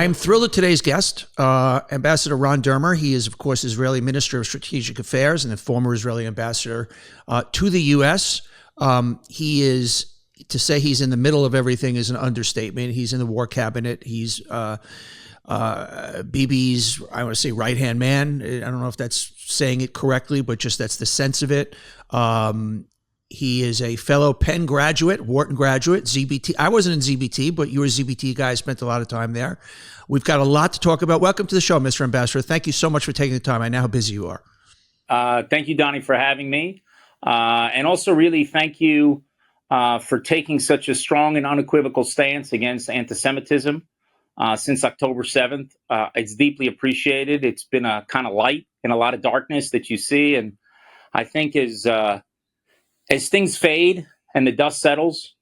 I'm thrilled at today's guest, Ambassador Ron Dermer. He is, of course, Israeli Minister of Strategic Affairs and the former Israeli ambassador to the U.S. He is, to say he's in the middle of everything is an understatement. He's in the war cabinet. He's Bibi's, I want to say, right-hand man. I don't know if that's saying it correctly, but just that's the sense of it. He is a fellow Penn graduate, Wharton graduate, ZBT. I wasn't in ZBT, but you were a ZBT guy. I spent a lot of time there. We've got a lot to talk about. Welcome to the show, Mr. Ambassador. Thank you so much for taking the time. I know how busy you are. Thank you, Donny, for having me. And also really thank you for taking such a strong and unequivocal stance against anti-Semitism since October 7th. It's deeply appreciated. It's been a kind of light in a lot of darkness that you see. And I think as things fade and the dust settles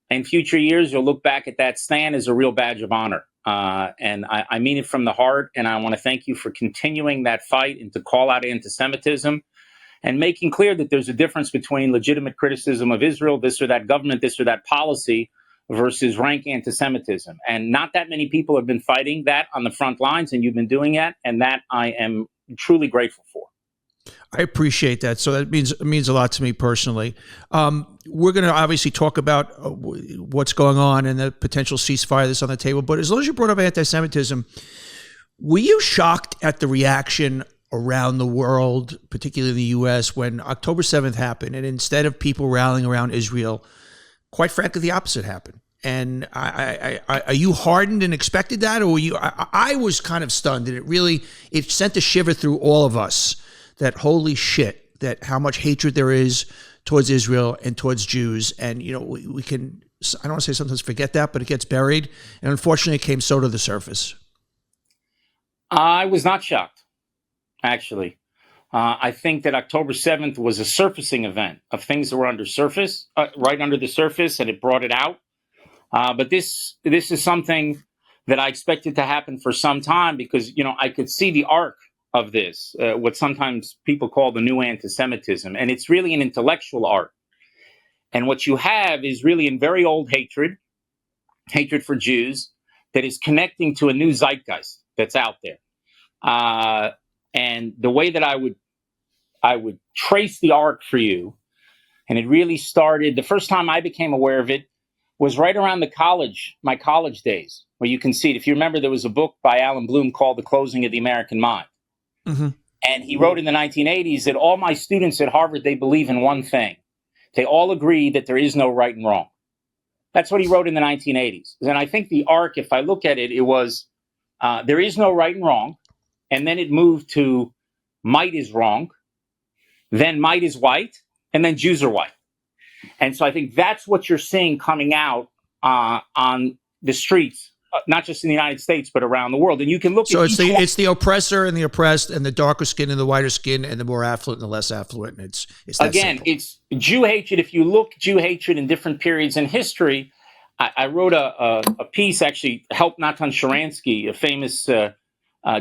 in future years, you'll look back at that stand as a real badge of honor. And I mean it from the heart. And I want to thank you for continuing that fight and to call out anti-Semitism and making clear that there's a difference between legitimate criticism of Israel, this or that government, this or that policy, versus rank anti-Semitism. And not that many people have been fighting that on the front lines, and you've been doing that. And that I am truly grateful for. I appreciate that. So that means a lot to me personally. We're going to obviously talk about what's going on and the potential ceasefire that's on the table. But as long as you brought up anti-Semitism, were you shocked at the reaction around the world, particularly in the U.S., when October 7th happened, and instead of people rallying around Israel, quite frankly, the opposite happened? And are you hardened and expected that, or were you? I was kind of stunned, and it sent a shiver through all of us. That holy shit, that how much hatred there is towards Israel and towards Jews. And, you know, we can, I don't want to say sometimes forget that, but it gets buried. And unfortunately, it came so to the surface. I was not shocked, actually. I think that October 7th was a surfacing event of things that were right under the surface, and it brought it out. But this is something that I expected to happen for some time because, you know, I could see the arc of this, what sometimes people call the new anti-Semitism. And it's really an intellectual art. And what you have is really in very old hatred for Jews that is connecting to a new zeitgeist that's out there. And the way that I would trace the arc for you, and it really started, the first time I became aware of it was right around my college days, where you can see it. If you remember, there was a book by Alan Bloom called The Closing of the American Mind. Mm-hmm. And he wrote in the 1980s that all my students at Harvard, they believe in one thing. They all agree that there is no right and wrong. That's what he wrote in the 1980s. And I think the arc, if I look at it, it was there is no right and wrong. And then it moved to might is wrong. Then might is white. And then Jews are white. And so I think that's what you're seeing coming out on the streets. Not just in the United States, but around the world. And you can look so at it's the oppressor and the oppressed, and the darker skin and the whiter skin, and the more affluent and the less affluent. And it's that again, simple. It's Jew hatred. If you look Jew hatred in different periods in history, I wrote a piece, actually, helped Natan Sharansky, a famous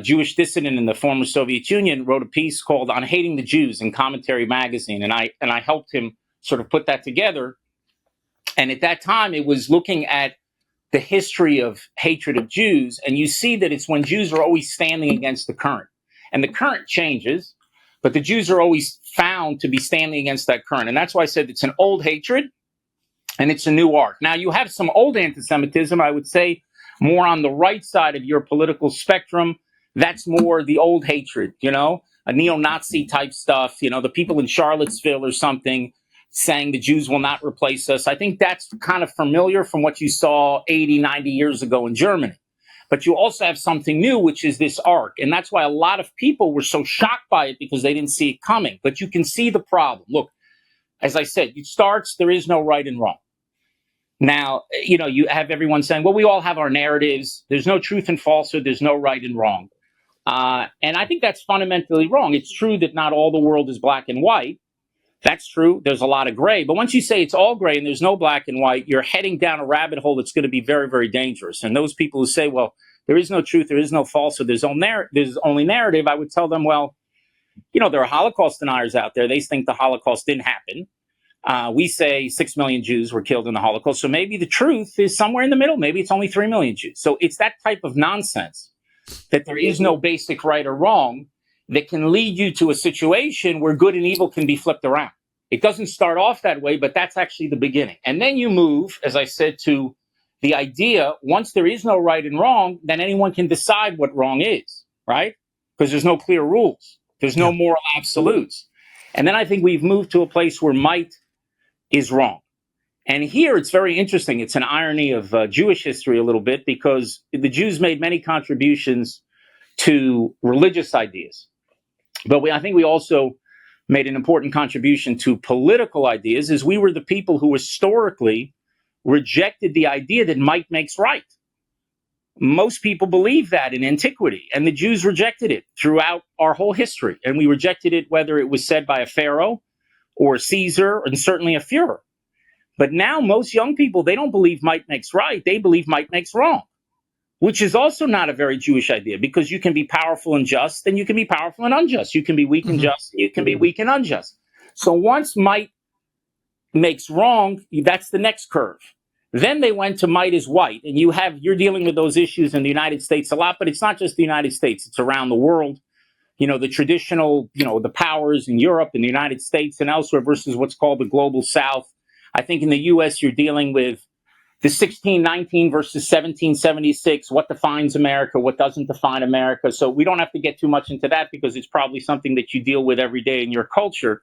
Jewish dissident in the former Soviet Union, wrote a piece called On Hating the Jews in Commentary Magazine. And I helped him sort of put that together. And at that time, it was looking at the history of hatred of Jews, and you see that it's when Jews are always standing against the current. And the current changes, but the Jews are always found to be standing against that current. And that's why I said it's an old hatred, and it's a new arc. Now, you have some old anti-Semitism, I would say, more on the right side of your political spectrum. That's more the old hatred, you know, a neo-Nazi type stuff, you know, the people in Charlottesville or something, saying the Jews will not replace us. I think that's kind of familiar from what you saw 80, 90 years ago in Germany. But you also have something new, which is this arc. And that's why a lot of people were so shocked by it, because they didn't see it coming. But you can see the problem. Look, as I said, it starts, there is no right and wrong. Now, you know, you have everyone saying, well, we all have our narratives. There's no truth and falsehood. There's no right and wrong. And I think that's fundamentally wrong. It's true that not all the world is black and white. That's true. There's a lot of gray. But once you say it's all gray and there's no black and white, you're heading down a rabbit hole that's going to be very, very dangerous. And those people who say, well, there is no truth, there is no falsehood, there's only narrative, I would tell them, well, you know, there are Holocaust deniers out there. They think the Holocaust didn't happen. We say 6 million Jews were killed in the Holocaust. So maybe the truth is somewhere in the middle. Maybe it's only 3 million Jews. So it's that type of nonsense that there is no basic right or wrong that can lead you to a situation where good and evil can be flipped around. It doesn't start off that way, but that's actually the beginning. And then you move, as I said, to the idea, once there is no right and wrong, then anyone can decide what wrong is, right? Because there's no clear rules. There's no moral absolutes. And then I think we've moved to a place where might is wrong. And here it's very interesting. It's an irony of Jewish history a little bit, because the Jews made many contributions to religious ideas. But I think we also made an important contribution to political ideas, as we were the people who historically rejected the idea that might makes right. Most people believe that in antiquity, and the Jews rejected it throughout our whole history. And we rejected it whether it was said by a pharaoh or a Caesar, and certainly a Führer. But now most young people, they don't believe might makes right. They believe might makes wrong, which is also not a very Jewish idea, because you can be powerful and just, and you can be powerful and unjust. You can be weak and just, and you can be weak and unjust. So once might makes wrong, that's the next curve. Then they went to might is white, and you're dealing with those issues in the United States a lot, but it's not just the United States, it's around the world. The traditional, the powers in Europe and the United States and elsewhere versus what's called the global South. I think in the US, you're dealing with the 1619 versus 1776, what defines America, what doesn't define America. So we don't have to get too much into that, because it's probably something that you deal with every day in your culture.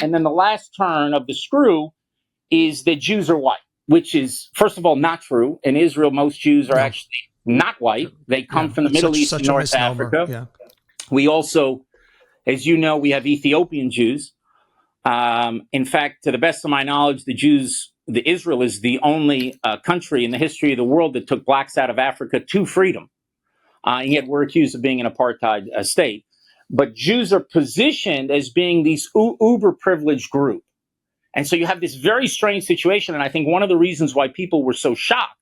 And then the last turn of the screw is that Jews are white, which is, first of all, not true. In Israel, most Jews are actually not white. They come from the Middle East and North Africa. Yeah. We also, as you know, we have Ethiopian Jews. In fact, to the best of my knowledge, Israel is the only country in the history of the world that took blacks out of Africa to freedom. And yet we're accused of being an apartheid state. But Jews are positioned as being these uber privileged group. And so you have this very strange situation. And I think one of the reasons why people were so shocked,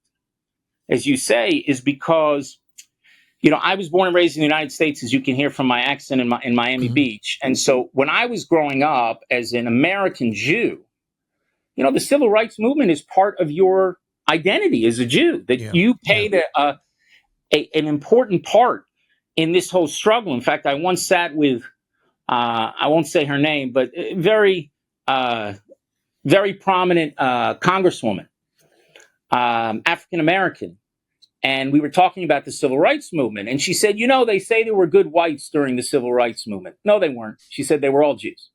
as you say, is because I was born and raised in the United States, as you can hear from my accent in Miami Beach. And so when I was growing up as an American Jew, the civil rights movement is part of your identity as a Jew, that you played an important part in this whole struggle. In fact, I once sat with, I won't say her name, but very prominent congresswoman, African-American. And we were talking about the civil rights movement. And she said, they say there were good whites during the civil rights movement. No, they weren't. She said they were all Jews.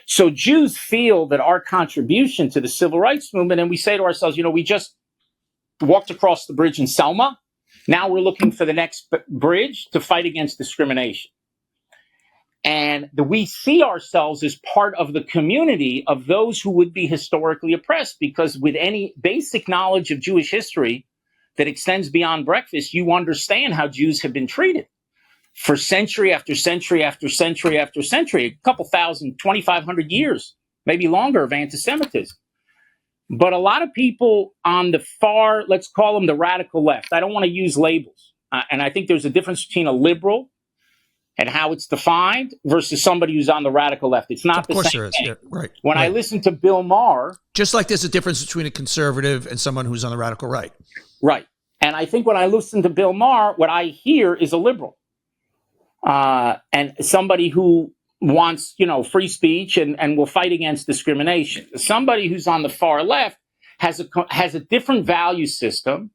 So Jews feel that our contribution to the civil rights movement, and we say to ourselves, we just walked across the bridge in Selma. Now we're looking for the next bridge to fight against discrimination. And we see ourselves as part of the community of those who would be historically oppressed, because with any basic knowledge of Jewish history that extends beyond breakfast, you understand how Jews have been treated for century after century after century after century, a couple thousand, 2,500 years, maybe longer, of anti-Semitism. But a lot of people on the far, let's call them the radical left, I don't want to use labels. And I think there's a difference between a liberal and how it's defined versus somebody who's on the radical left. It's not the same thing. Yeah, right. When I listen to Bill Maher... Just like there's a difference between a conservative and someone who's on the radical right. Right. And I think when I listen to Bill Maher, what I hear is a liberal. And somebody who wants, free speech and will fight against discrimination. Somebody who's on the far left has a different value system.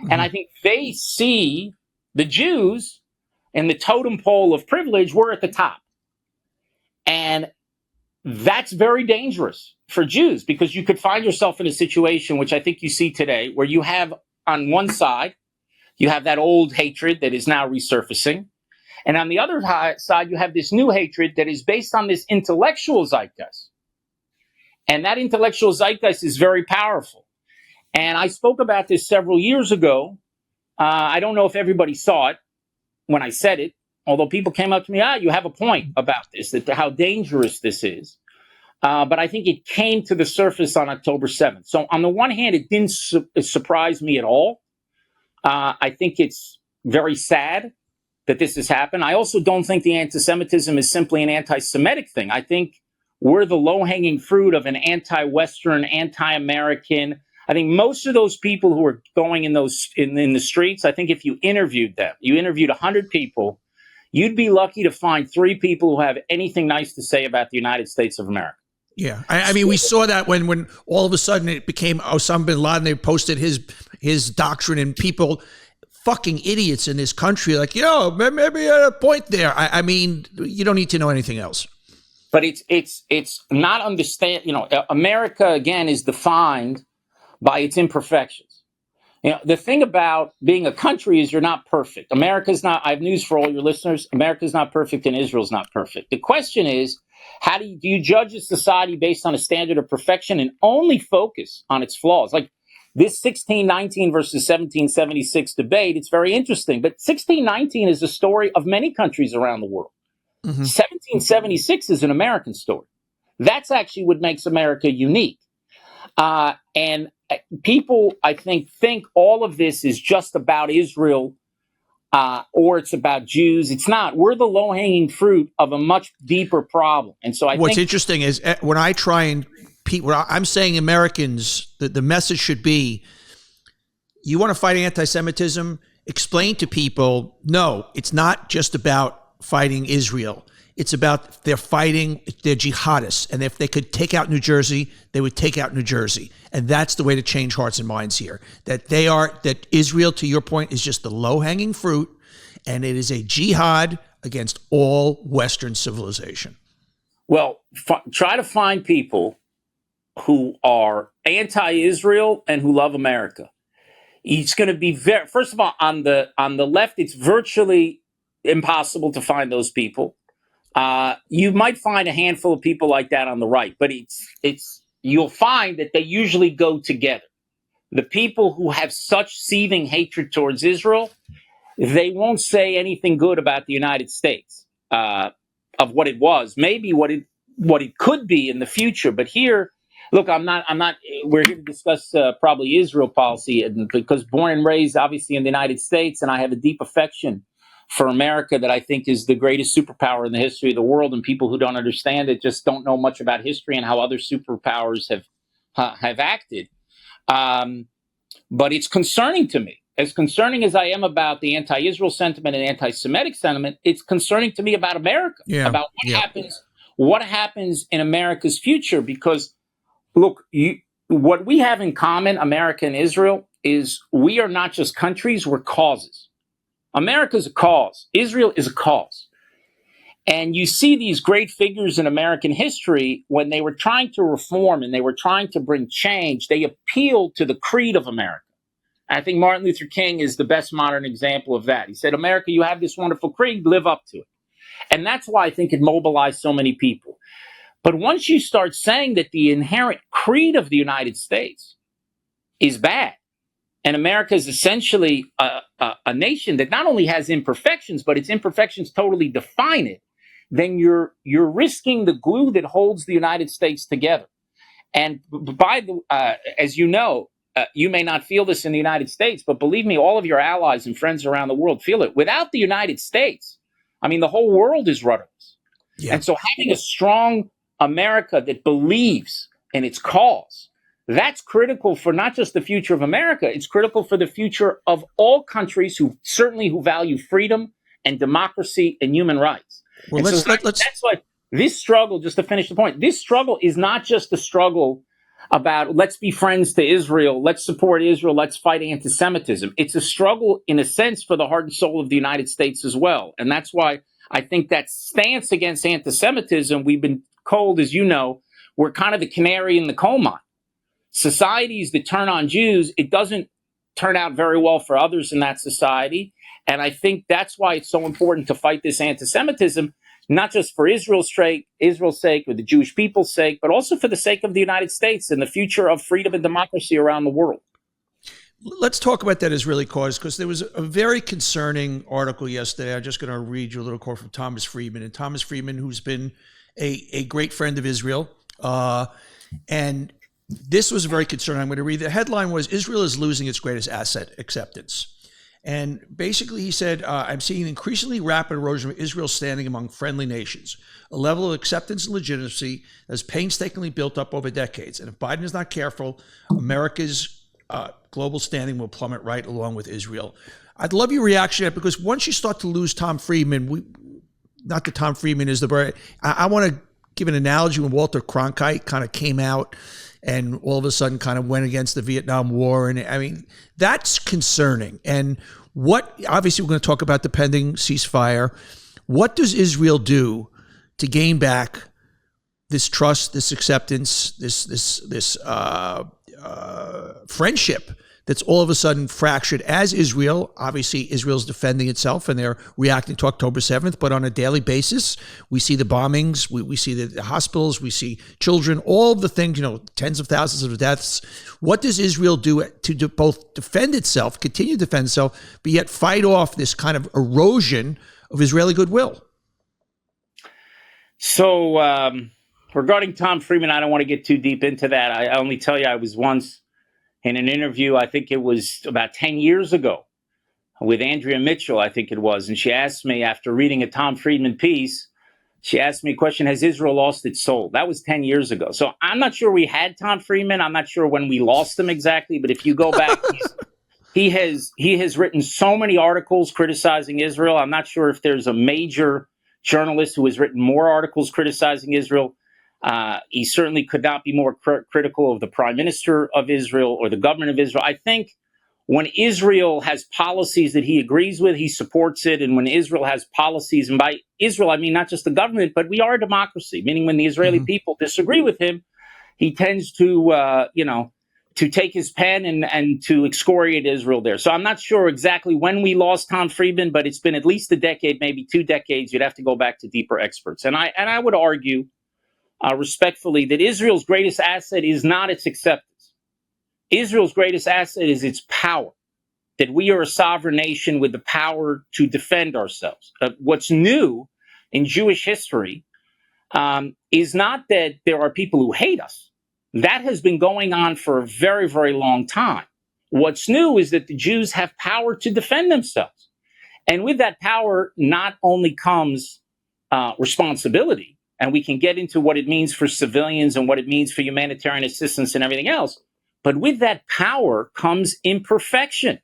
And I think they see the Jews in the totem pole of privilege, we're at the top. And that's very dangerous for Jews, because you could find yourself in a situation, which I think you see today, where you have on one side, you have that old hatred that is now resurfacing. And on the other side, you have this new hatred that is based on this intellectual zeitgeist. And that intellectual zeitgeist is very powerful. And I spoke about this several years ago. I don't know if everybody saw it when I said it, although people came up to me, you have a point about this, that how dangerous this is. But I think it came to the surface on October 7th. So on the one hand, it didn't surprise me at all. I think it's very sad that this has happened. I also don't think the anti-Semitism is simply an anti-Semitic thing. I think we're the low-hanging fruit of an anti-Western, anti-American. I think most of those people who are going in the streets, I think if you interviewed them, you interviewed 100 people, you'd be lucky to find 3 people who have anything nice to say about the United States of America. Yeah, I mean, we saw that when all of a sudden it became Osama bin Laden. They posted his doctrine, and people, fucking idiots in this country, like, maybe at a point there. I mean, you don't need to know anything else. But it's not understand. America again is defined by its imperfections. The thing about being a country is you're not perfect. America's not. I have news for all your listeners. America's not perfect, and Israel's not perfect. The question is, how do you judge a society based on a standard of perfection and only focus on its flaws? Like this 1619 versus 1776 debate, it's very interesting. But 1619 is a story of many countries around the world. 1776 is an American story. That's actually what makes America unique. And people, I think all of this is just about Israel, or it's about Jews. It's not. We're the low-hanging fruit of a much deeper problem. And so what's interesting is when I try and I'm saying Americans, the message should be, you want to fight anti-Semitism? Explain to people, no, it's not just about fighting Israel. It's about they're jihadists. And if they could take out New Jersey, they would take out New Jersey. And that's the way to change hearts and minds here. That Israel, to your point, is just the low-hanging fruit, and it is a jihad against all Western civilization. Well, try to find people who are anti-Israel and who love America. It's going to be first of all, on the left, it's virtually impossible to find those people. You might find a handful of people like that on the right, but you'll find that they usually go together. The people who have such seething hatred towards Israel, they won't say anything good about the United States, of what it was, maybe what it could be in the future. But here, look, we're here to discuss probably Israel policy, and because born and raised obviously in the United States, and I have a deep affection for America that I think is the greatest superpower in the history of the world, and people who don't understand it just don't know much about history and how other superpowers have acted. But it's concerning to me. As concerning as I am about the anti-Israel sentiment and anti-Semitic sentiment, it's concerning to me about America, about what happens in America's future. Because, look, what we have in common, America and Israel, is we are not just countries, we're causes. America is a cause. Israel is a cause. And you see these great figures in American history, when they were trying to reform and they were trying to bring change, they appealed to the creed of America. I think Martin Luther King is the best modern example of that. He said, America, you have this wonderful creed, live up to it. And that's why I think it mobilized so many people. But once you start saying that the inherent creed of the United States is bad, and America is essentially a nation that not only has imperfections, but its imperfections totally define it, then you're risking the glue that holds the United States together. And as you know, you may not feel this in the United States, but believe me, all of your allies and friends around the world feel it. Without the United States, I mean, the whole world is rudderless. Yeah. And so having a strong America that believes in its cause, that's critical for not just the future of America, it's critical for the future of all countries who value freedom and democracy and human rights. Well, let's that's why this struggle, just to finish the point, this struggle is not just a struggle about let's be friends to Israel, let's support Israel, let's fight anti-Semitism. It's a struggle, in a sense, for the heart and soul of the United States as well. And that's why I think that stance against anti-Semitism, we've been told, as you know, we're kind of the canary in the coal mine. Societies that turn on Jews, it doesn't turn out very well for others in that society. And I think that's why it's so important to fight this anti-Semitism, not just for Israel's sake, or the Jewish people's sake, but also for the sake of the United States and the future of freedom and democracy around the world. Let's talk about that Israeli cause, because there was a very concerning article yesterday. I'm just going to read you a little quote from Thomas Friedman. And Thomas Friedman, who's been a great friend of Israel, and this was very concerning. I'm going to read. The headline was, Israel is losing its greatest asset, acceptance. And basically, he said, I'm seeing increasingly rapid erosion of Israel's standing among friendly nations, a level of acceptance and legitimacy that is painstakingly built up over decades. And if Biden is not careful, America's global standing will plummet right along with Israel. I'd love your reaction to that, because once you start to lose Tom Friedman, not that Tom Friedman is the very, I want to give an analogy when Walter Cronkite kind of came out and all of a sudden kind of went against the Vietnam War. And I mean, that's concerning. And obviously we're going to talk about the pending ceasefire. What does Israel do to gain back this trust, this acceptance, this friendship that's all of a sudden fractured as Israel? Obviously, Israel's defending itself and they're reacting to October 7th, but on a daily basis, we see the bombings, we see the hospitals, we see children, all the things, tens of thousands of deaths. What does Israel do to both defend itself, continue to defend itself, but yet fight off this kind of erosion of Israeli goodwill? So, regarding Tom Friedman, I don't want to get too deep into that. I only tell you I was once in an interview, I think it was about 10 years ago, with Andrea Mitchell, I think it was. And she asked me, after reading a Tom Friedman piece, she asked me a question, has Israel lost its soul? That was 10 years ago. So I'm not sure we had Tom Friedman. I'm not sure when we lost him exactly. But if you go back, he has written so many articles criticizing Israel. I'm not sure if there's a major journalist who has written more articles criticizing Israel. He certainly could not be more critical of the prime minister of Israel or the government of Israel. I think when Israel has policies that he agrees with, he supports it. And when Israel has policies, and by Israel, I mean not just the government, but we are a democracy, meaning when the Israeli people disagree with him, he tends to, to take his pen and to excoriate Israel there. So I'm not sure exactly when we lost Tom Friedman, but it's been at least a decade, maybe 2 decades. You'd have to go back to deeper experts. And I would argue, respectfully, that Israel's greatest asset is not its acceptance. Israel's greatest asset is its power, that we are a sovereign nation with the power to defend ourselves. What's new in Jewish history is not that there are people who hate us. That has been going on for a very, very long time. What's new is that the Jews have power to defend themselves. And with that power not only comes responsibility, and we can get into what it means for civilians and what it means for humanitarian assistance and everything else. But with that power comes imperfection.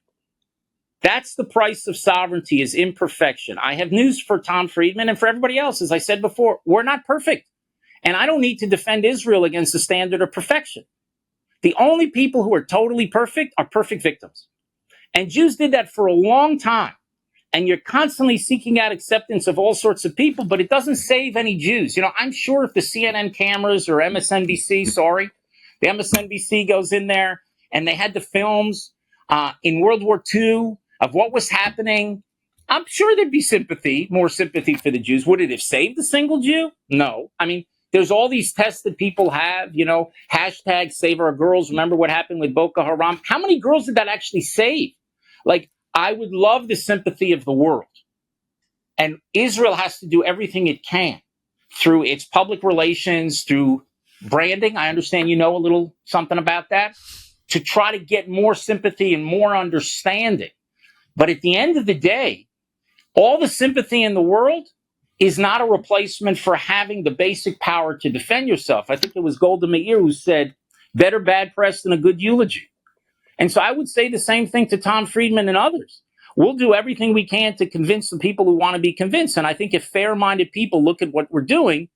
That's the price of sovereignty, is imperfection. I have news for Tom Friedman and for everybody else. As I said before, we're not perfect. And I don't need to defend Israel against the standard of perfection. The only people who are totally perfect are perfect victims. And Jews did that for a long time. And you're constantly seeking out acceptance of all sorts of people, but it doesn't save any Jews. I'm sure if the CNN cameras or MSNBC, the MSNBC goes in there and they had the films in World War II of what was happening, I'm sure there'd be more sympathy for the Jews. Would it have saved a single Jew? No. I mean, there's all these tests that people have, hashtag save our girls. Remember what happened with Boko Haram? How many girls did that actually save? I would love the sympathy of the world. And Israel has to do everything it can through its public relations, through branding. I understand you know a little something about that, to try to get more sympathy and more understanding. But at the end of the day, all the sympathy in the world is not a replacement for having the basic power to defend yourself. I think it was Golda Meir who said, better bad press than a good eulogy. And so I would say the same thing to Tom Friedman and others. We'll do everything we can to convince the people who want to be convinced. And I think if fair-minded people look at what we're doing,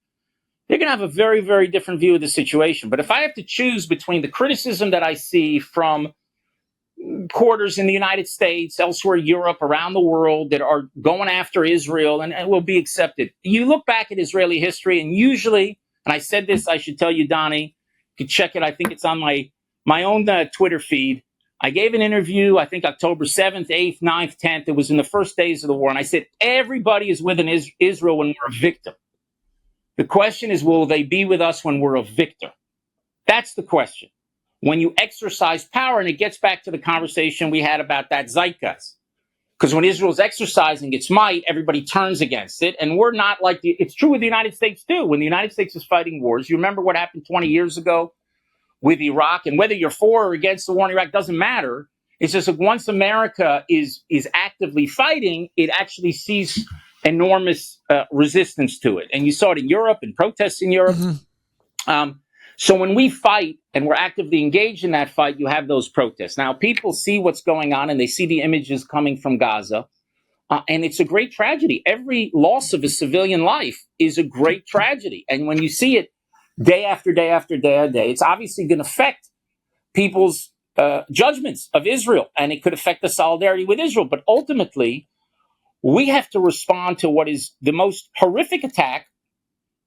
they're going to have a very, very different view of the situation. But if I have to choose between the criticism that I see from quarters in the United States, elsewhere, Europe, around the world, that are going after Israel and will be accepted, you look back at Israeli history, and usually, and I said this, I should tell you, Donny, you can check it. I think it's on my own Twitter feed. I gave an interview, I think October 7th, 8th, 9th, 10th. It was in the first days of the war. And I said, everybody is with Israel when we're a victim. The question is, will they be with us when we're a victor? That's the question. When you exercise power, and it gets back to the conversation we had about that zeitgeist. Because when Israel's exercising its might, everybody turns against it. And we're not like it's true with the United States, too. When the United States is fighting wars, you remember what happened 20 years ago with Iraq, and whether you're for or against the war in Iraq doesn't matter. It's just like once America is actively fighting, it actually sees enormous resistance to it. And you saw it in Europe and protests in Europe. So when we fight and we're actively engaged in that fight, you have those protests. Now, people see what's going on and they see the images coming from Gaza. And it's a great tragedy. Every loss of a civilian life is a great tragedy. And when you see it day after day after day after day, it's obviously going to affect people's judgments of Israel. And it could affect the solidarity with Israel. But ultimately, we have to respond to what is the most horrific attack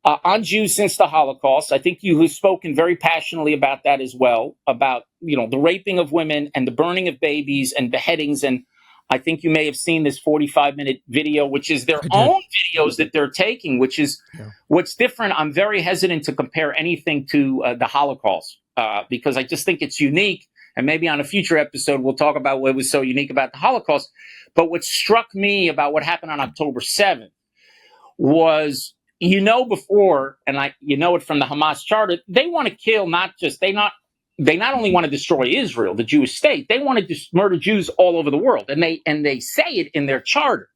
on Jews since the Holocaust. I think you have spoken very passionately about that as well, about the raping of women and the burning of babies and beheadings. And I think you may have seen this 45-minute video, which is their own videos that they're taking, which is what's different. I'm very hesitant to compare anything to the Holocaust because I just think it's unique. And maybe on a future episode, we'll talk about what was so unique about the Holocaust. But what struck me about what happened on October 7th was, before, and it from the Hamas charter, they want to kill they not only want to destroy Israel, the Jewish state, they want to murder Jews all over the world. And they say it in their charter.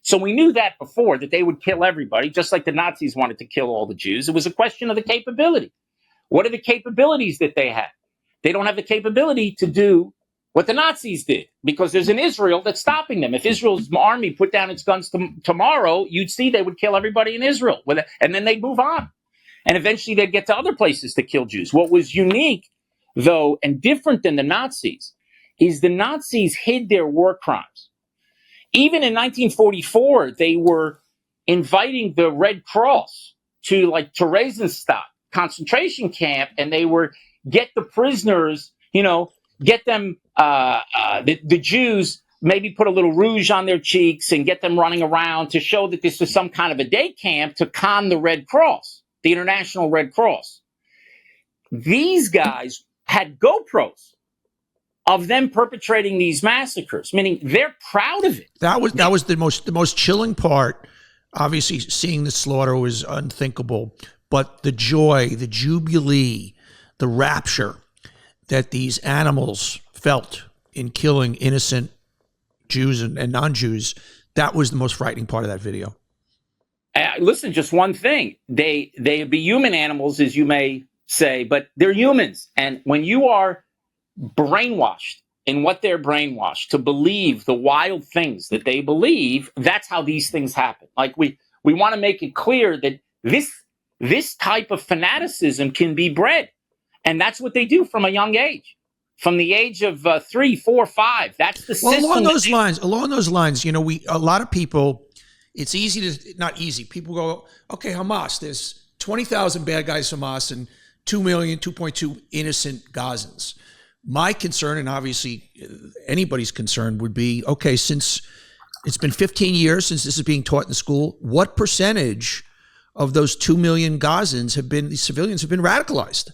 So we knew that before, that they would kill everybody, just like the Nazis wanted to kill all the Jews. It was a question of the capability. What are the capabilities that they have? They don't have the capability to do what the Nazis did, because there's an Israel that's stopping them. If Israel's army put down its guns tomorrow, you'd see they would kill everybody in Israel, and then they'd move on. And eventually they'd get to other places to kill Jews. What was unique, though, and different than the Nazis, is the Nazis hid their war crimes. Even in 1944, they were inviting the Red Cross to Theresienstadt concentration camp, and they were get the prisoners, get them, the Jews, maybe put a little rouge on their cheeks and get them running around to show that this was some kind of a day camp to con the Red Cross, the International Red Cross. These guys had GoPros of them perpetrating these massacres, meaning they're proud of it. That was the most chilling part. Obviously, seeing the slaughter was unthinkable, but the joy, the jubilee, the rapture that these animals felt in killing innocent Jews and non-Jews, that was the most frightening part of that video. Listen, just one thing. They be human animals, as you may say, but they're humans. And when you are brainwashed in what they're brainwashed to believe the wild things that they believe, that's how these things happen. Like we want to make it clear that this type of fanaticism can be bred. And that's what they do from a young age. From the age of 3, 4, 5. That's the system. Along those lines, a lot of people, it's easy to, not easy. People go, okay, Hamas, there's 20,000 bad guys, Hamas, and 2 million, 2.2 innocent Gazans. My concern, and obviously anybody's concern, would be, okay, since it's been 15 years since this is being taught in the school, what percentage of those 2 million Gazans these civilians have been radicalized?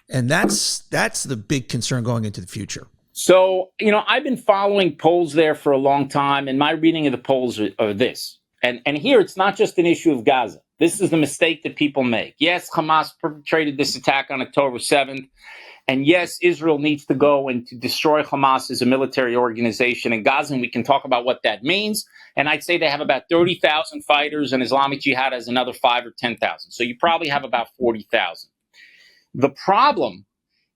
And that's the big concern going into the future. So, I've been following polls there for a long time, and my reading of the polls are this. And here, it's not just an issue of Gaza. This is the mistake that people make. Yes, Hamas perpetrated this attack on October 7th. And yes, Israel needs to go and to destroy Hamas as a military organization in Gaza, and we can talk about what that means. And I'd say they have about 30,000 fighters, and Islamic Jihad has another 5,000 or 10,000. So you probably have about 40,000. The problem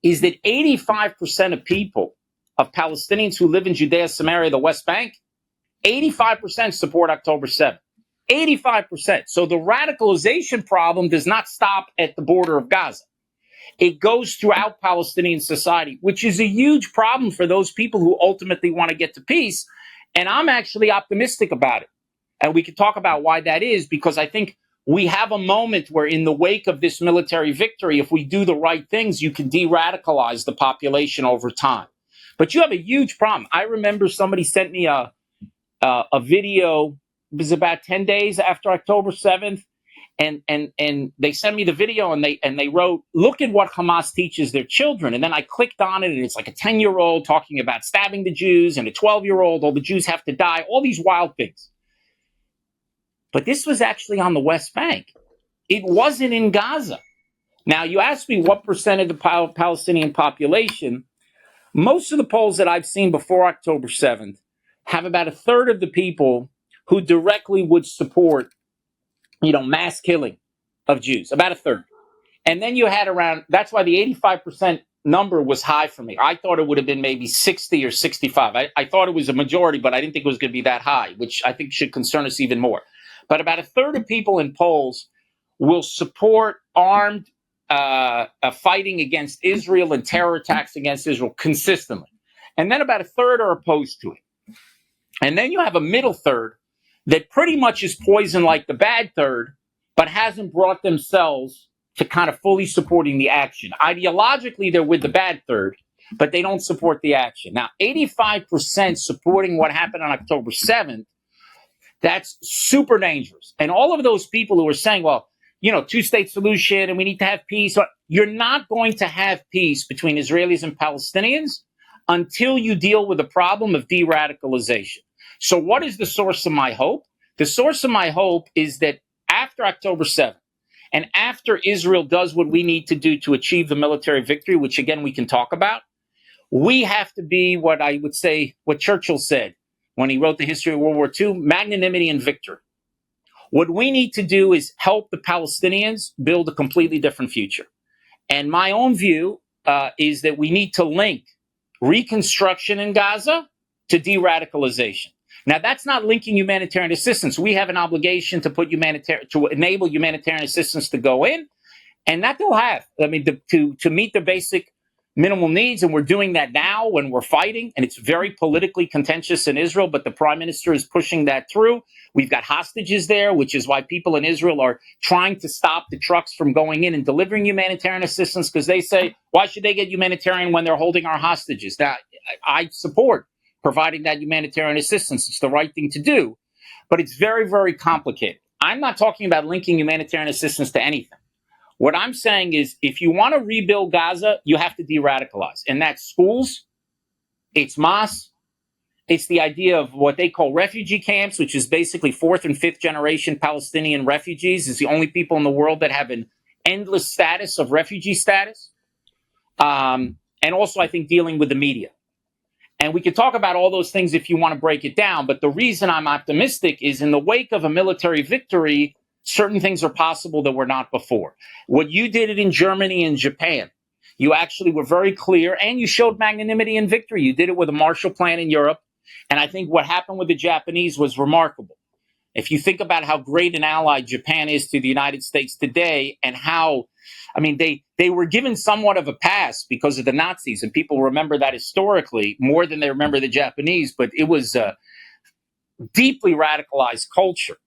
is that 85% of people, of Palestinians who live in Judea, Samaria, the West Bank, 85% support October 7th. 85%. So the radicalization problem does not stop at the border of Gaza. It goes throughout Palestinian society, which is a huge problem for those people who ultimately want to get to peace. And I'm actually optimistic about it. And we can talk about why that is, because I think we have a moment where in the wake of this military victory, if we do the right things, you can de-radicalize the population over time. But you have a huge problem. I remember somebody sent me a video. It was about 10 days after October 7th. And they sent me the video and they wrote, look at what Hamas teaches their children. And then I clicked on it, and it's like a 10-year-old talking about stabbing the Jews, and a 12-year-old, all the Jews have to die, all these wild things. But this was actually on the West Bank. It wasn't in Gaza. Now, you asked me what percent of the Palestinian population. Most of the polls that I've seen before October 7th have about a third of the people who directly would support, mass killing of Jews, about a third. And then you had around, that's why the 85% number was high for me. I thought it would have been maybe 60 or 65. I thought it was a majority, but I didn't think it was going to be that high, which I think should concern us even more. But about a third of people in polls will support armed fighting against Israel and terror attacks against Israel consistently. And then about a third are opposed to it. And then you have a middle third that pretty much is poisoned like the bad third, but hasn't brought themselves to kind of fully supporting the action. Ideologically, they're with the bad third, but they don't support the action. Now, 85% supporting what happened on October 7th, that's super dangerous. And all of those people who are saying, well, two-state solution and we need to have peace, you're not going to have peace between Israelis and Palestinians until you deal with the problem of de-radicalization. So what is the source of my hope? The source of my hope is that after October 7th, and after Israel does what we need to do to achieve the military victory, which again we can talk about, we have to be what I would say, what Churchill said when he wrote the history of World War II, magnanimity and victory. What we need to do is help the Palestinians build a completely different future. And my own view is that we need to link reconstruction in Gaza to de-radicalization. Now, that's not linking humanitarian assistance. We have an obligation to enable humanitarian assistance to go in, and that they'll have. I mean, to meet the basic minimal needs, and we're doing that now when we're fighting, and it's very politically contentious in Israel, but the prime minister is pushing that through. We've got hostages there, which is why people in Israel are trying to stop the trucks from going in and delivering humanitarian assistance, because they say, why should they get humanitarian when they're holding our hostages? Now, I support providing that humanitarian assistance. It's the right thing to do, but it's very, very complicated. I'm not talking about linking humanitarian assistance to anything. What I'm saying is, if you want to rebuild Gaza, you have to de-radicalize. And that's schools, it's mosques, it's the idea of what they call refugee camps, which is basically fourth and fifth generation Palestinian refugees. It's the only people in the world that have an endless status of refugee status. And also, I think, dealing with the media. And we could talk about all those things if you want to break it down. But the reason I'm optimistic is, in the wake of a military victory, certain things are possible that were not before. What you did in Germany and Japan, you actually were very clear, and you showed magnanimity and victory. You did it with a Marshall Plan in Europe. And I think what happened with the Japanese was remarkable. If you think about how great an ally Japan is to the United States today, and how, they were given somewhat of a pass because of the Nazis, and people remember that historically more than they remember the Japanese, but it was a deeply radicalized culture.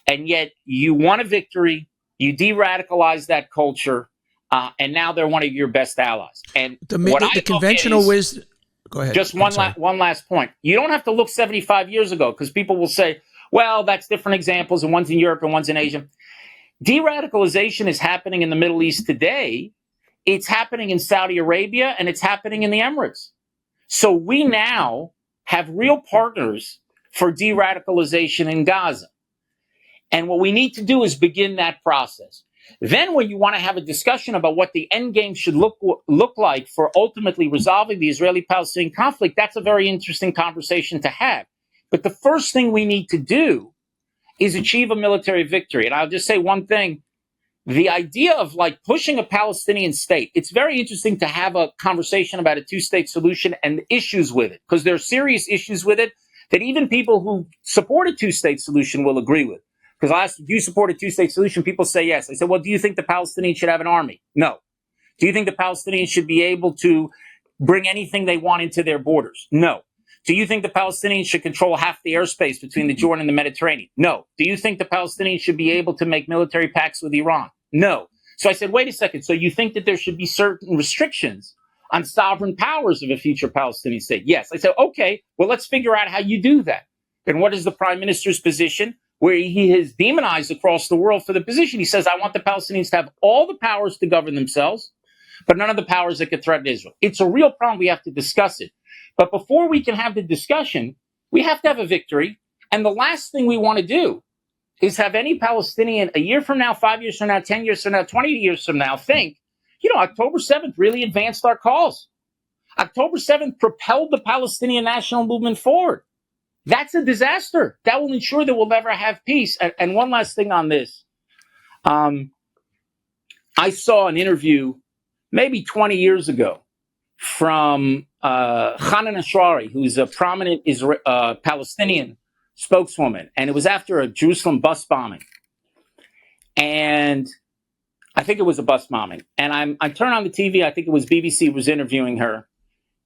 And yet you won a victory, you de-radicalized that culture, and now they're one of your best allies. And the conventional wisdom. Go ahead. Just one last point. You don't have to look 75 years ago, because people will say, well, that's different examples, and one's in Europe and one's in Asia. De-radicalization is happening in the Middle East today. It's happening in Saudi Arabia, and it's happening in the Emirates. So we now have real partners for de-radicalization in Gaza. And what we need to do is begin that process. Then when you want to have a discussion about what the end game should look like for ultimately resolving the Israeli-Palestinian conflict, that's a very interesting conversation to have. But the first thing we need to do is achieve a military victory. And I'll just say one thing. The idea of pushing a Palestinian state, it's very interesting to have a conversation about a two-state solution and issues with it, because there are serious issues with it that even people who support a two-state solution will agree with. Because I asked, do you support a two-state solution? People say yes. I said, well, do you think the Palestinians should have an army? No. Do you think the Palestinians should be able to bring anything they want into their borders? No. Do you think the Palestinians should control half the airspace between the Jordan and the Mediterranean? No. Do you think the Palestinians should be able to make military pacts with Iran? No. So I said, wait a second. So you think that there should be certain restrictions on sovereign powers of a future Palestinian state? Yes. I said, okay, well, let's figure out how you do that. And what is the prime minister's position? Where he has demonized across the world for the position. He says, I want the Palestinians to have all the powers to govern themselves, but none of the powers that could threaten Israel. It's a real problem. We have to discuss it. But before we can have the discussion, we have to have a victory. And the last thing we want to do is have any Palestinian a year from now, 5 years from now, 10 years from now, 20 years from now think, October 7th really advanced our cause. October 7th propelled the Palestinian national movement forward. That's a disaster. That will ensure that we'll never have peace. And one last thing on this. I saw an interview maybe 20 years ago from Hanan Ashrari, who's a prominent Palestinian spokeswoman. And it was after a Jerusalem bus bombing. And I think it was a bus bombing. And I turned on the TV. I think it was BBC was interviewing her.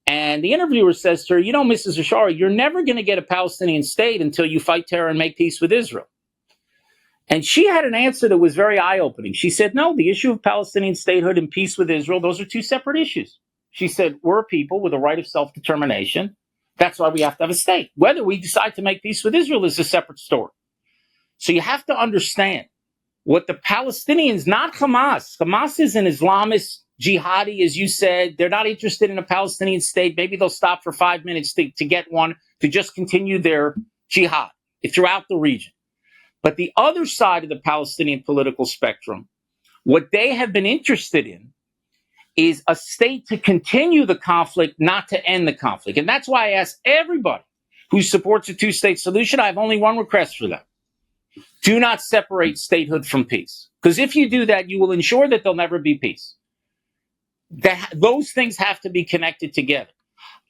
And the interviewer says to her, you know, Mrs. Ashari, you're never going to get a Palestinian state until you fight terror and make peace with Israel. And she had an answer that was very eye-opening. She said, no, the issue of Palestinian statehood and peace with Israel, those are two separate issues. She said, we're a people with a right of self-determination. That's why we have to have a state. Whether we decide to make peace with Israel is a separate story. So you have to understand what the Palestinians, not Hamas. Hamas is an Islamist jihadi, as you said. They're not interested in a Palestinian state. Maybe they'll stop for 5 minutes to get one, to just continue their jihad throughout the region. But the other side of the Palestinian political spectrum, what they have been interested in is a state to continue the conflict, not to end the conflict. And that's why I ask everybody who supports a two-state solution, I have only one request for them. Do not separate statehood from peace. Because if you do that, you will ensure that there'll never be peace. Those things have to be connected together.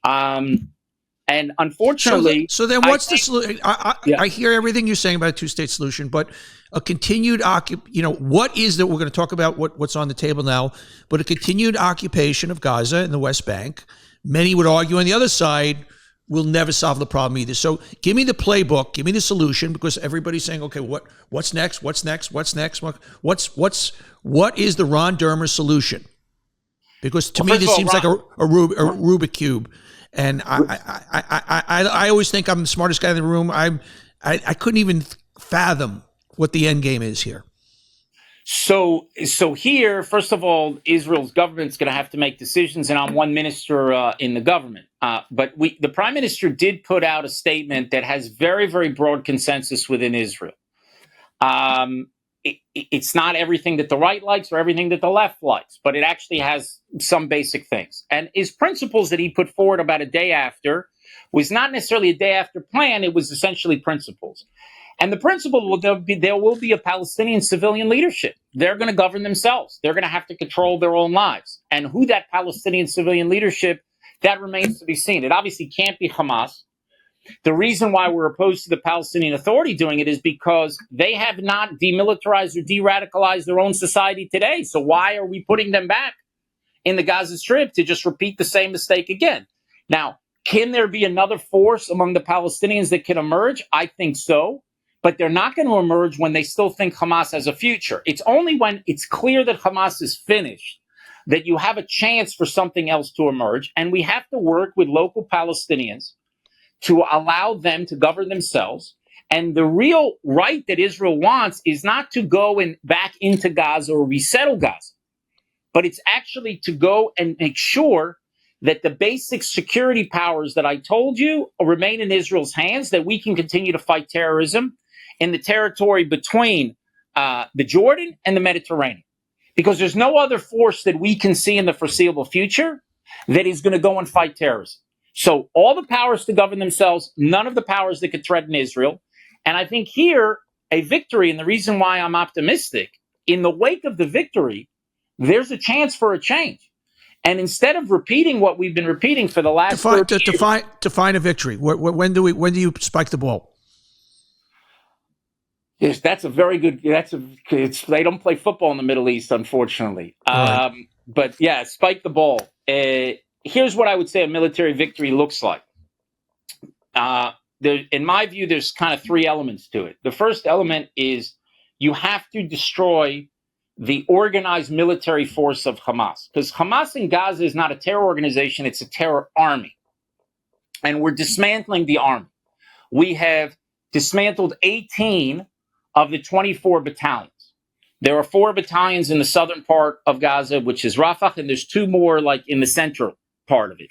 And unfortunately... So then what's the solution? I hear everything you're saying about a two-state solution, but a continued what is that? We're going to talk about what's on the table now, but a continued occupation of Gaza and the West Bank. Many would argue on the other side will never solve the problem either. So give me the playbook, give me the solution, because everybody's saying, okay, what's next? What's next? What's next? What is the Ron Dermer solution? Because to me, this seems like a Rubik cube. And I always think I'm the smartest guy in the room. I couldn't even fathom what the end game is here. So here, first of all, Israel's government's going to have to make decisions, and I'm one minister in the government. But the prime minister did put out a statement that has very, very broad consensus within Israel. It's not everything that the right likes or everything that the left likes, but it actually has some basic things. And his principles that he put forward about a day after was not necessarily a day after plan. It was essentially principles. And the principle there will be a Palestinian civilian leadership. They're going to govern themselves. They're going to have to control their own lives. And who that Palestinian civilian leadership, that remains to be seen. It obviously can't be Hamas. The reason why we're opposed to the Palestinian Authority doing it is because they have not demilitarized or de-radicalized their own society today. So why are we putting them back in the Gaza Strip to just repeat the same mistake again? Now, can there be another force among the Palestinians that can emerge? I think so. But they're not going to emerge when they still think Hamas has a future. It's only when it's clear that Hamas is finished that you have a chance for something else to emerge. And we have to work with local Palestinians to allow them to govern themselves. And the real right that Israel wants is not to go back into Gaza or resettle Gaza, but it's actually to go and make sure that the basic security powers that I told you remain in Israel's hands, that we can continue to fight terrorism in the territory between the Jordan and the Mediterranean. Because there's no other force that we can see in the foreseeable future that is going to go and fight terrorism. So all the powers to govern themselves, none of the powers that could threaten Israel. And I think here, a victory, and the reason why I'm optimistic, in the wake of the victory, there's a chance for a change. And instead of repeating what we've been repeating for the last 30 years, define a victory. When do you spike the ball? Yes, that's a very good. They don't play football in the Middle East, unfortunately. Right. But yeah, spike the ball. Here's what I would say a military victory looks like. In my view, there's kind of three elements to it. The first element is you have to destroy the organized military force of Hamas. Because Hamas in Gaza is not a terror organization, it's a terror army. And we're dismantling the army. We have dismantled 18 of the 24 battalions. There are 4 battalions in the southern part of Gaza, which is Rafah, and there's 2 more like in the central part of it.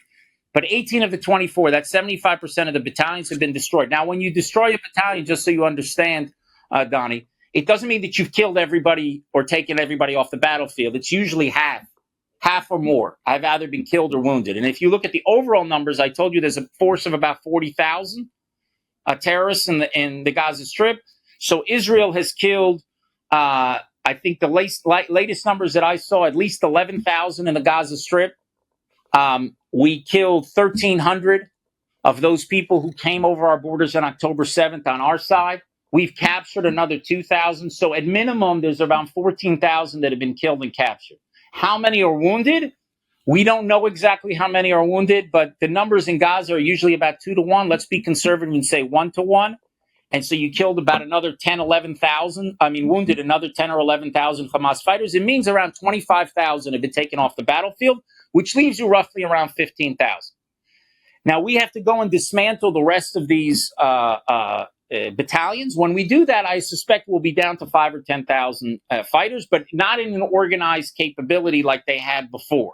But 18 of the 24, that's 75% of the battalions have been destroyed. Now, when you destroy a battalion, just so you understand, Donny, it doesn't mean that you've killed everybody or taken everybody off the battlefield. It's usually half half or more have either been killed or wounded. And if you look at the overall numbers, I told you there's a force of about 40,000 terrorists in the Gaza Strip. So Israel has killed, I think the latest numbers that I saw, at least 11,000 in the Gaza Strip. We killed 1,300 of those people who came over our borders on October 7th on our side. We've captured another 2,000. So at minimum, there's around 14,000 that have been killed and captured. How many are wounded? We don't know exactly how many are wounded, but the numbers in Gaza are usually about 2 to 1. Let's be conservative and say 1 to 1. And so you killed about another 10, 11,000. Wounded another 10 or 11,000 Hamas fighters. It means around 25,000 have been taken off the battlefield, which leaves you roughly around 15,000. Now, we have to go and dismantle the rest of these battalions. When we do that, I suspect we'll be down to 5,000 or 10,000 fighters, but not in an organized capability like they had before.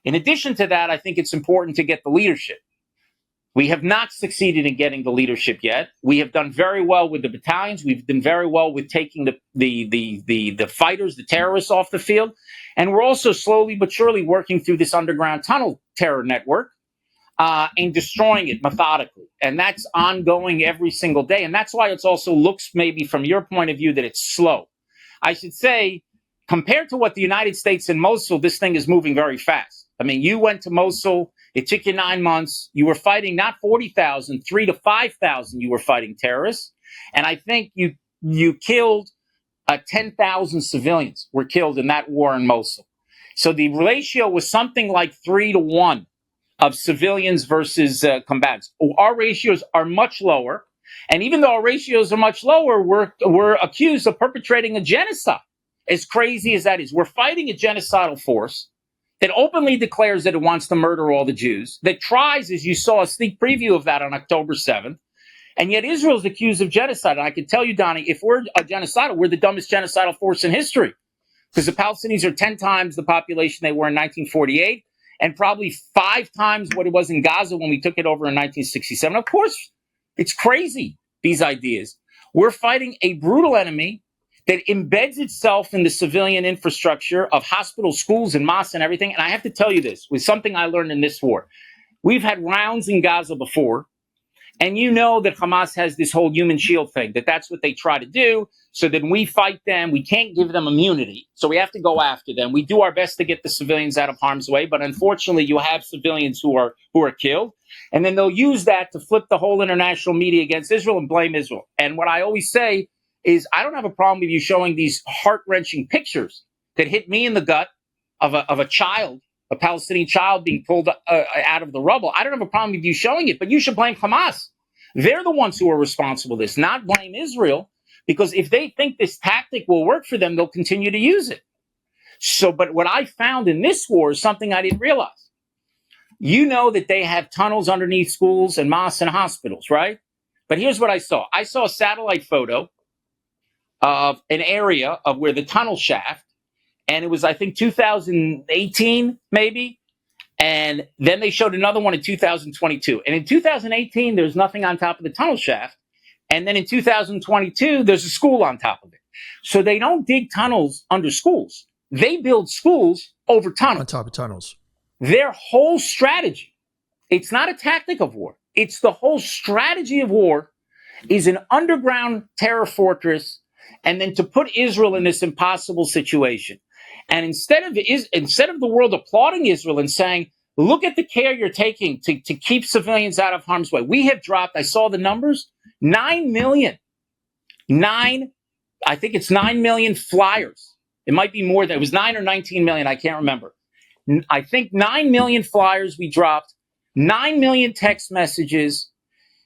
In addition to that, I think it's important to get the leadership. We have not succeeded in getting the leadership yet. We have done very well with the battalions. We've done very well with taking the fighters, the terrorists off the field. And we're also slowly but surely working through this underground tunnel terror network and destroying it methodically. And that's ongoing every single day. And that's why it also looks, maybe from your point of view, that it's slow. I should say, compared to what the United States in Mosul, this thing is moving very fast. You went to Mosul. It took you 9 months. You were fighting not 40,000, 3,000 to 5,000. You were fighting terrorists. And I think you killed 10,000 civilians were killed in that war in Mosul. So the ratio was something like 3 to 1 of civilians versus combatants. Our ratios are much lower. And even though our ratios are much lower, we're accused of perpetrating a genocide. As crazy as that is, we're fighting a genocidal force that openly declares that it wants to murder all the Jews, that tries, as you saw a sneak preview of that on October 7th, and yet Israel's accused of genocide. And I can tell you, Donny, if we're a genocidal, we're the dumbest genocidal force in history, because the Palestinians are 10 times the population they were in 1948, and probably 5 times what it was in Gaza when we took it over in 1967. Of course, it's crazy, these ideas. We're fighting a brutal enemy that embeds itself in the civilian infrastructure of hospitals, schools, and mosques and everything. And I have to tell you this, with something I learned in this war. We've had rounds in Gaza before, and you know that Hamas has this whole human shield thing, that's what they try to do. So that when we fight them, we can't give them immunity. So we have to go after them. We do our best to get the civilians out of harm's way, but unfortunately, you have civilians who are killed. And then they'll use that to flip the whole international media against Israel and blame Israel. And what I always say is, I don't have a problem with you showing these heart-wrenching pictures that hit me in the gut of a child, a Palestinian child being pulled out of the rubble. I don't have a problem with you showing it, but you should blame Hamas. They're the ones who are responsible for this, not blame Israel, because if they think this tactic will work for them, they'll continue to use it. So, but what I found in this war is something I didn't realize. You know that they have tunnels underneath schools and mosques and hospitals, right? But here's what I saw. I saw a satellite photo of an area of where the tunnel shaft, and it was, I think, 2018, maybe. And then they showed another one in 2022. And in 2018, there's nothing on top of the tunnel shaft. And then in 2022, there's a school on top of it. So they don't dig tunnels under schools. They build schools over tunnels. On top of tunnels. Their whole strategy, it's not a tactic of war. It's the whole strategy of war is an underground terror fortress, and then to put Israel in this impossible situation. And instead of the world applauding Israel and saying, look at the care you're taking to keep civilians out of harm's way, we have dropped, I saw the numbers, 9 million. I think it's 9 million flyers. It might be more than, it was 9 or 19 million, I can't remember. I think 9 million flyers we dropped, 9 million text messages.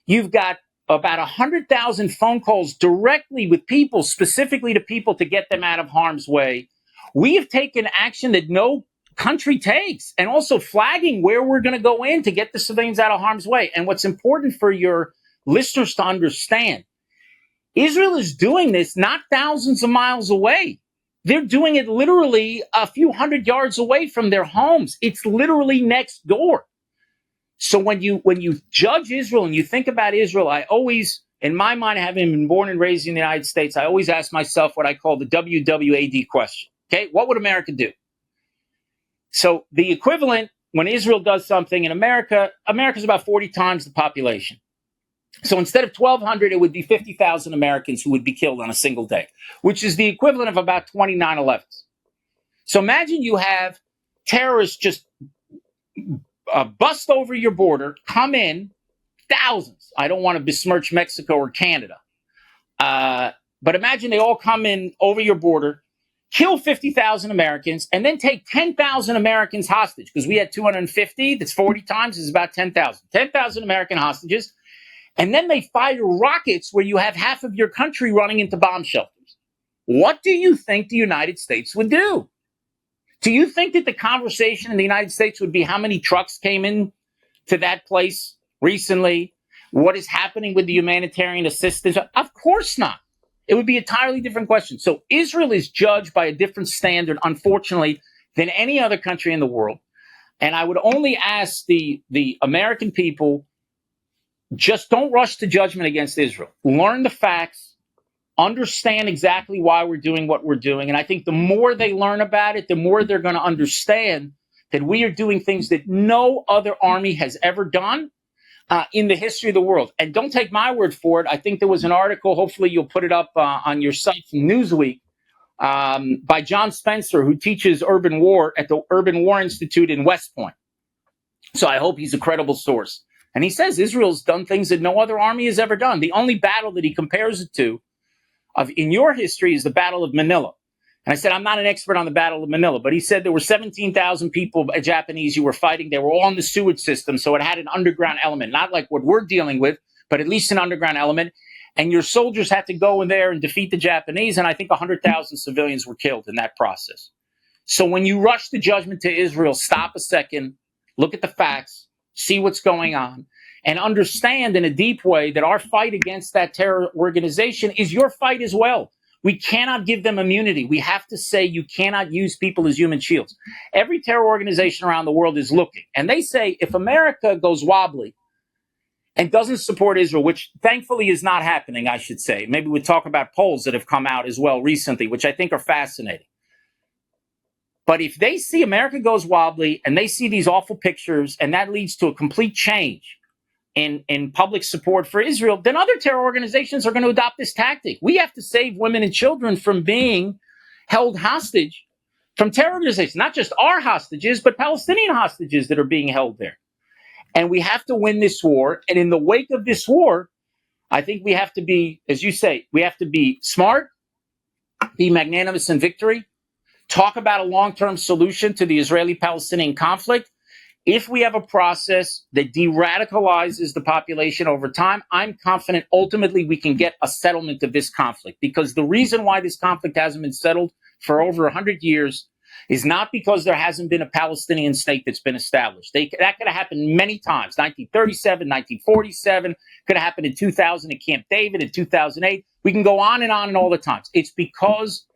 You've got about 100,000 phone calls directly with people, specifically to people to get them out of harm's way. We have taken action that no country takes, and also flagging where we're going to go in to get the civilians out of harm's way. And what's important for your listeners to understand, Israel is doing this not thousands of miles away. They're doing it literally a few hundred yards away from their homes. It's literally next door. So when you judge Israel and you think about Israel, I always, in my mind, having been born and raised in the United States, I always ask myself what I call the WWAD question. Okay, what would America do? So the equivalent, when Israel does something in America, America's about 40 times the population. So instead of 1,200, it would be 50,000 Americans who would be killed on a single day, which is the equivalent of about 20 9/11s. So imagine you have terrorists just bust over your border, come in, thousands. I don't want to besmirch Mexico or Canada. But imagine they all come in over your border, kill 50,000 Americans, and then take 10,000 Americans hostage, because we had 250. That's 40 times, is about 10,000. 10,000 American hostages. And then they fire rockets where you have half of your country running into bomb shelters. What do you think the United States would do? Do you think that the conversation in the United States would be how many trucks came in to that place recently? What is happening with the humanitarian assistance? Of course not. It would be a entirely different question. So Israel is judged by a different standard, unfortunately, than any other country in the world. And I would only ask the American people, just don't rush to judgment against Israel. Learn the facts, understand exactly why we're doing what we're doing. And I think the more they learn about it, the more they're going to understand that we are doing things that no other army has ever done in the history of the world. And don't take my word for it. I think there was an article, hopefully you'll put it up on your site from Newsweek, by John Spencer, who teaches urban war at the Urban War Institute in West Point. So I hope he's a credible source. And he says Israel's done things that no other army has ever done. The only battle that he compares it to in your history is the Battle of Manila. And I said, I'm not an expert on the Battle of Manila, but he said there were 17,000 people, Japanese, who were fighting. They were all in the sewage system, so it had an underground element, not like what we're dealing with, but at least an underground element. And your soldiers had to go in there and defeat the Japanese, and I think 100,000 civilians were killed in that process. So when you rush to judgment to Israel, stop a second, look at the facts, see what's going on, and understand in a deep way that our fight against that terror organization is your fight as well. We cannot give them immunity. We have to say you cannot use people as human shields. Every terror organization around the world is looking, and they say if America goes wobbly and doesn't support Israel, which thankfully is not happening, I should say. Maybe we'll talk about polls that have come out as well recently, which I think are fascinating. But if they see America goes wobbly and they see these awful pictures and that leads to a complete change in public support for Israel, then other terror organizations are going to adopt this tactic. We have to save women and children from being held hostage from terror organizations, not just our hostages, but Palestinian hostages that are being held there. And we have to win this war. And in the wake of this war, I think we have to be, as you say, we have to be smart, be magnanimous in victory, talk about a long-term solution to the Israeli-Palestinian conflict. If we have a process that de-radicalizes the population over time, I'm confident ultimately we can get a settlement of this conflict. Because the reason why this conflict hasn't been settled for over 100 years is not because there hasn't been a Palestinian state that's been established. That could have happened many times. 1937, 1947, could have happened in 2000 at Camp David, in 2008. We can go on and all the times. It's because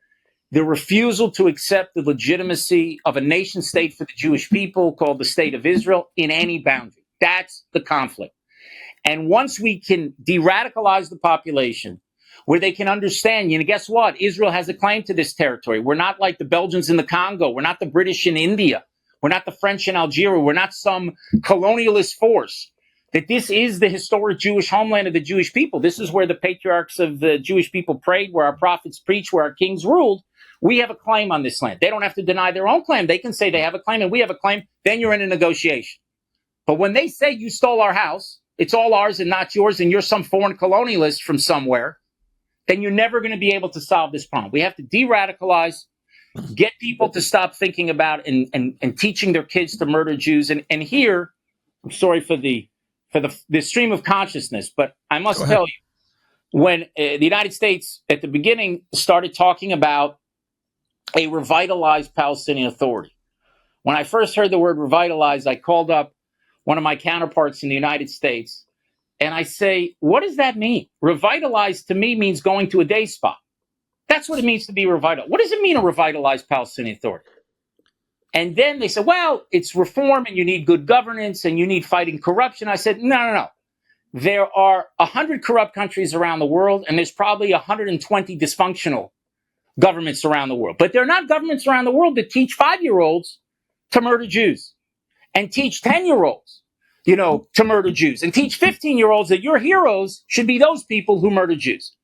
the refusal to accept the legitimacy of a nation state for the Jewish people called the State of Israel in any boundary. That's the conflict. And once we can de-radicalize the population, where they can understand, guess what? Israel has a claim to this territory. We're not like the Belgians in the Congo. We're not the British in India. We're not the French in Algeria. We're not some colonialist force. That this is the historic Jewish homeland of the Jewish people. This is where the patriarchs of the Jewish people prayed, where our prophets preached, where our kings ruled. We have a claim on this land. They don't have to deny their own claim. They can say they have a claim and we have a claim. Then you're in a negotiation. But when they say you stole our house, it's all ours and not yours, and you're some foreign colonialist from somewhere, then you're never going to be able to solve this problem. We have to de-radicalize, get people to stop thinking about and teaching their kids to murder Jews. And here, I'm sorry for the stream of consciousness, but I must tell you, when the United States at the beginning started talking about a revitalized Palestinian Authority, when I first heard the word revitalized, I called up one of my counterparts in the United States, and I say, what does that mean? Revitalized to me means going to a day spa. That's what it means to be revitalized. What does it mean, a revitalized Palestinian Authority? And then they said, well, it's reform and you need good governance and you need fighting corruption. I said, no. There are 100 corrupt countries around the world, and there's probably 120 dysfunctional governments around the world. But there are not governments around the world that teach 5-year-olds to murder Jews and teach 10-year-olds, to murder Jews and teach 15-year-olds that your heroes should be those people who murder Jews.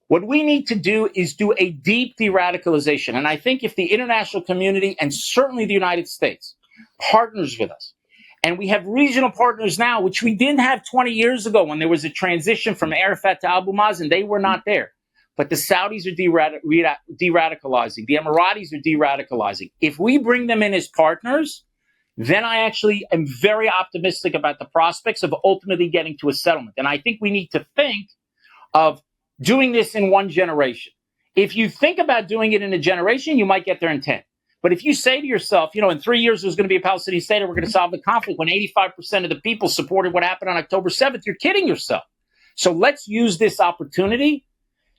What we need to do is do a deep de-radicalization. And I think if the international community and certainly the United States partners with us, and we have regional partners now, which we didn't have 20 years ago when there was a transition from Arafat to Abu Mazen, they were not there. But the Saudis are de-radicalizing. The Emiratis are de-radicalizing. If we bring them in as partners, then I actually am very optimistic about the prospects of ultimately getting to a settlement. And I think we need to think of doing this in one generation. If you think about doing it in a generation, you might get there in 10. But if you say to yourself, in 3 years there's going to be a Palestinian state and we're going to solve the conflict when 85% of the people supported what happened on October 7th, you're kidding yourself. So let's use this opportunity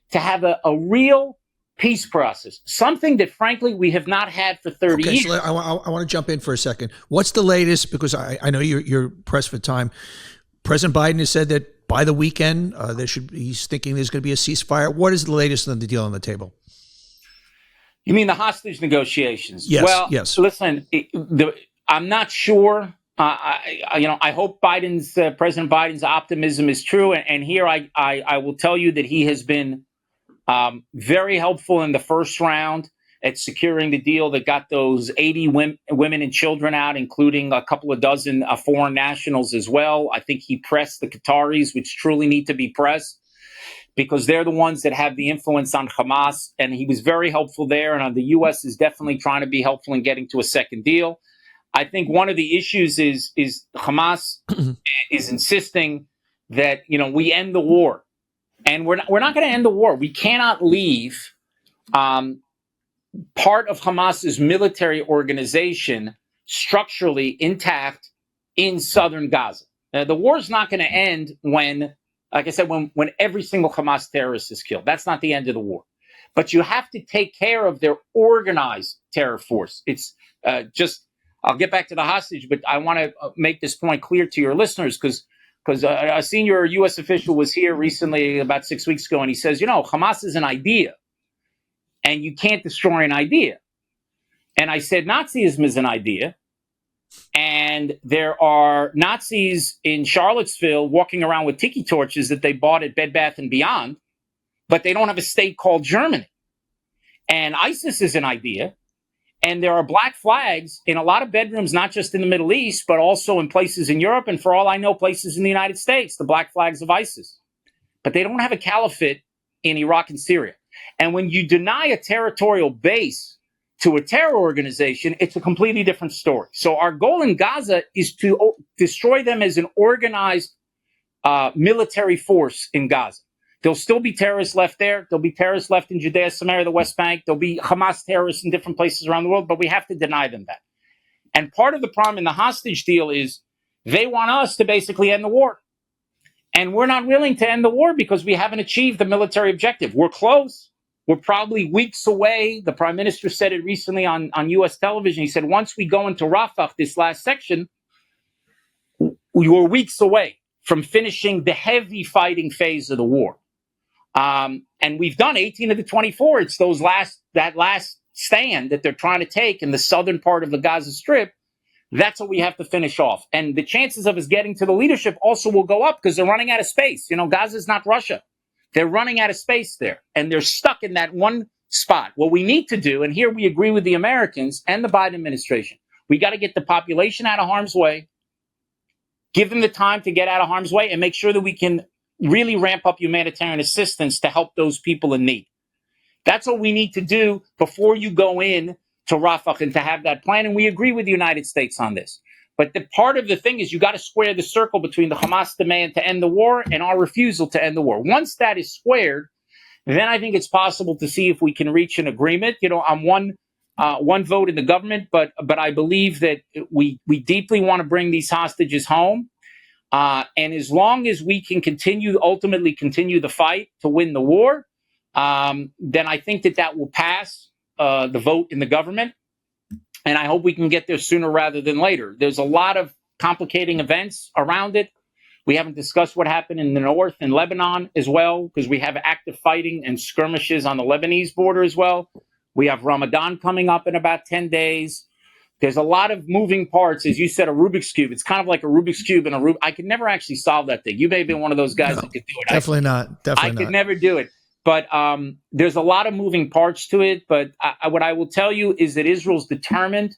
to have a real peace process, something that, frankly, we have not had for 30 years. So I want to jump in for a second. What's the latest? Because I know you're pressed for time. President Biden has said that by the weekend, he's thinking there's going to be a ceasefire. What is the latest on the deal on the table? You mean the hostage negotiations? Yes. Well, yes. Listen, I'm not sure. I hope President Biden's optimism is true. And here I will tell you that he has been very helpful in the first round at securing the deal that got those 80 women and children out, including a couple of dozen foreign nationals as well. I think he pressed the Qataris, which truly need to be pressed, because they're the ones that have the influence on Hamas. And he was very helpful there. And the U.S. is definitely trying to be helpful in getting to a second deal. I think one of the issues is Hamas is insisting that, we end the war. And we're not going to end the war. We cannot leave part of Hamas's military organization structurally intact in southern Gaza. Now, the war is not going to end when, like I said, when every single Hamas terrorist is killed. That's not the end of the war. But you have to take care of their organized terror force. It's I'll get back to the hostage, but I want to make this point clear to your listeners because a senior U.S. official was here recently, about 6 weeks ago, and he says, Hamas is an idea, and you can't destroy an idea. And I said, Nazism is an idea, and there are Nazis in Charlottesville walking around with tiki torches that they bought at Bed Bath & Beyond, but they don't have a state called Germany. And ISIS is an idea, and there are black flags in a lot of bedrooms, not just in the Middle East, but also in places in Europe, and for all I know, places in the United States, the black flags of ISIS. But they don't have a caliphate in Iraq and Syria. And when you deny a territorial base to a terror organization, it's a completely different story. So our goal in Gaza is to destroy them as an organized military force in Gaza. There'll still be terrorists left there. There'll be terrorists left in Judea, Samaria, the West Bank. There'll be Hamas terrorists in different places around the world, but we have to deny them that. And part of the problem in the hostage deal is they want us to basically end the war. And we're not willing to end the war because we haven't achieved the military objective. We're close. We're probably weeks away. The prime minister said it recently on U.S. television. He said, once we go into Rafah, this last section, we were weeks away from finishing the heavy fighting phase of the war. And we've done 18 of the 24. It's that last stand that they're trying to take in the southern part of the Gaza Strip. That's what we have to finish off. And the chances of us getting to the leadership also will go up because they're running out of space. Gaza is not Russia. They're running out of space there, and they're stuck in that one spot. What we need to do, and here we agree with the Americans and the Biden administration, we got to get the population out of harm's way, give them the time to get out of harm's way, and make sure that we can really ramp up humanitarian assistance to help those people in need. That's what we need to do before you go in to Rafah and to have that plan. And we agree with the United States on this. But the part of the thing is you got to square the circle between the Hamas demand to end the war and our refusal to end the war. Once that is squared, then I think it's possible to see if we can reach an agreement. I'm one vote in the government, but I believe that we deeply want to bring these hostages home. And as long as we can ultimately continue the fight to win the war, then I think that will pass the vote in the government. And I hope we can get there sooner rather than later. There's a lot of complicating events around it. We haven't discussed what happened in the north in Lebanon as well, because we have active fighting and skirmishes on the Lebanese border as well. We have Ramadan coming up in about 10 days. There's a lot of moving parts, as you said, a Rubik's Cube. It's kind of like a Rubik's Cube and I could never actually solve that thing. You may have been one of those guys that could do it. Definitely not. Definitely I could never do it. But there's a lot of moving parts to it. But what I will tell you is that Israel's determined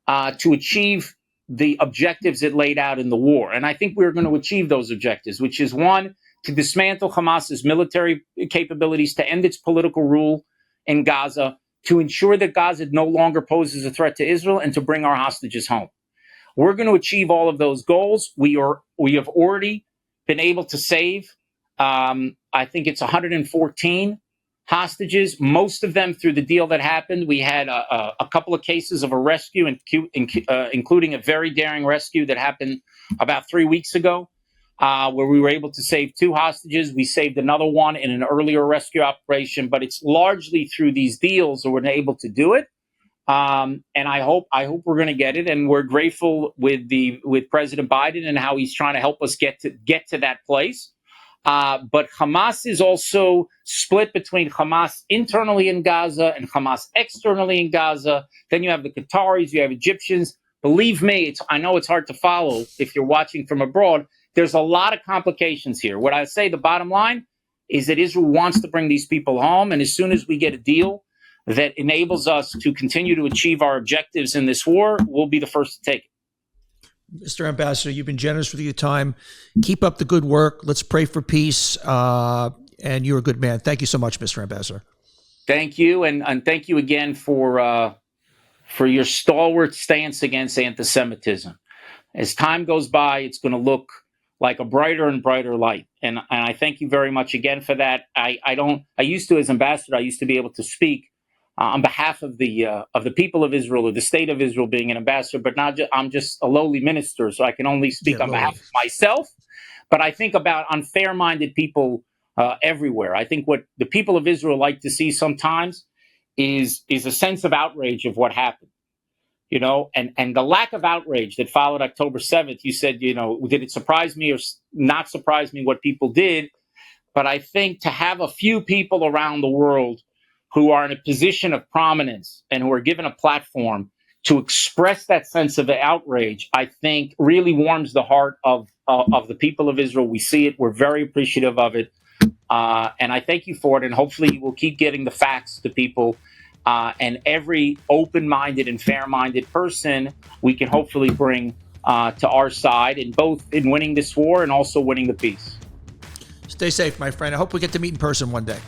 to achieve the objectives it laid out in the war. And I think we're going to achieve those objectives, which is, one, to dismantle Hamas's military capabilities, to end its political rule in Gaza, to ensure that Gaza no longer poses a threat to Israel, and to bring our hostages home. We're going to achieve all of those goals. We have already been able to save, I think it's 114 hostages, most of them through the deal that happened. We had a couple of cases of a rescue, including a very daring rescue that happened about 3 weeks ago, where we were able to save 2 hostages. We saved another one in an earlier rescue operation, but it's largely through these deals that we're able to do it. And I hope we're going to get it. And we're grateful with President Biden and how he's trying to help us get to that place. But Hamas is also split between Hamas internally in Gaza and Hamas externally in Gaza. Then you have the Qataris, you have Egyptians. Believe me, I know it's hard to follow if you're watching from abroad. There's a lot of complications here. What I say, the bottom line is that Israel wants to bring these people home. And as soon as we get a deal that enables us to continue to achieve our objectives in this war, we'll be the first to take it. Mr. Ambassador, you've been generous with your time. Keep up the good work. Let's pray for peace. And you're a good man. Thank you so much, Mr. Ambassador. Thank you. And thank you again for your stalwart stance against anti-Semitism. As time goes by, it's going to look like a brighter and brighter light. And I thank you very much again for that. I used to, as ambassador, I used to be able to speak on behalf of the people of Israel, or the state of Israel, being an ambassador, but I'm just a lowly minister, so I can only speak on behalf of myself. But I think about unfair-minded people everywhere. I think what the people of Israel like to see sometimes is a sense of outrage of what happened. And the lack of outrage that followed October 7th, you said, did it surprise me or not surprise me what people did? But I think to have a few people around the world who are in a position of prominence and who are given a platform to express that sense of outrage, I think really warms the heart of the people of Israel. We see it. We're very appreciative of it. And I thank you for it. And hopefully we'll keep getting the facts to people. And every open-minded and fair-minded person we can hopefully bring to our side, in both in winning this war and also winning the peace. Stay safe, my friend. I hope we get to meet in person one day.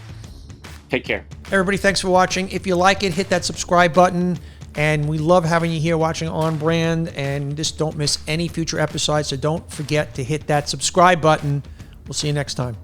Take care. Everybody, thanks for watching. If you like it, hit that subscribe button. And we love having you here watching On Brand. And just don't miss any future episodes. So don't forget to hit that subscribe button. We'll see you next time.